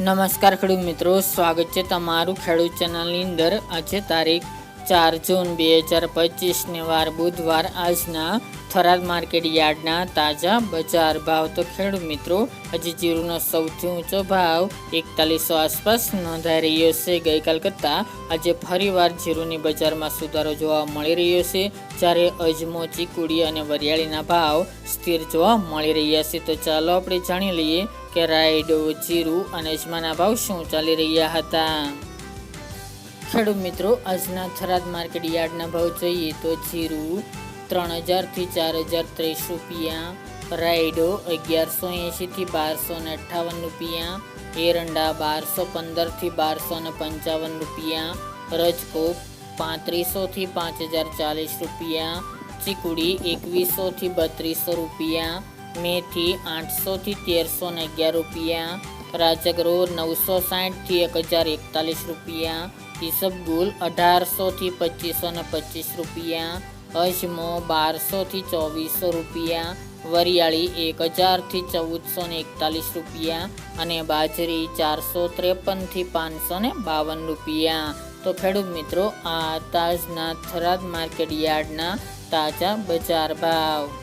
નમસ્કાર ખેડૂત મિત્રો, સ્વાગત છે તમારું ખેડૂત ચેનલની અંદર। આજે તારીખ 4 જૂન 2025 વાર બુધવાર આજના થરાદ માર્કેટ યાર્ડના તાજા બજાર ભાવ। તો ખેડૂત મિત્રો, આજે જીરુનો સૌથી ઊંચો ભાવ 4100 આસપાસ નોંધાઈ રહ્યો છે। ગઈકાલ કરતાં આજે ફરીવાર જીરુની બજારમાં સુધારો જોવા મળી રહ્યો છે, જ્યારે અજમો, ચીકુડી અને વરિયાળીના ભાવ સ્થિર જોવા મળી રહ્યા છે। તો ચાલો આપણે જાણી લઈએ કે રાયડો, જીરું અને અજમાના ભાવ શું ચાલી રહ્યા હતા। ખેડૂત મિત્રો, આજના થરાદ માર્કેટ યાર્ડના ભાવ જોઈએ તો જીરું 3000 થી 4030 રૂપિયા, રાયડો 1180 થી 1258 રૂપિયા, એરંડા 1215 થી 1255 રૂપિયા, રજકો 3500 થી 5040 રૂપિયા, ચીકુડી 2100 થી 3200 રૂપિયા, મેથી 800 થી 1311 રૂપિયા, રાજગરો 960 થી 1041 રૂપિયા, ઈસબગુલ 1800 થી 2525 રૂપિયા, અજમો 1200 થી 2400 રૂપિયા, વરિયાળી 1000 થી 1441 રૂપિયા અને બાજરી 453 થી 552 રૂપિયા। તો ખેડૂત મિત્રો, આ તાજના થરાદ માર્કેટ યાર્ડના તાજા બજાર ભાવ।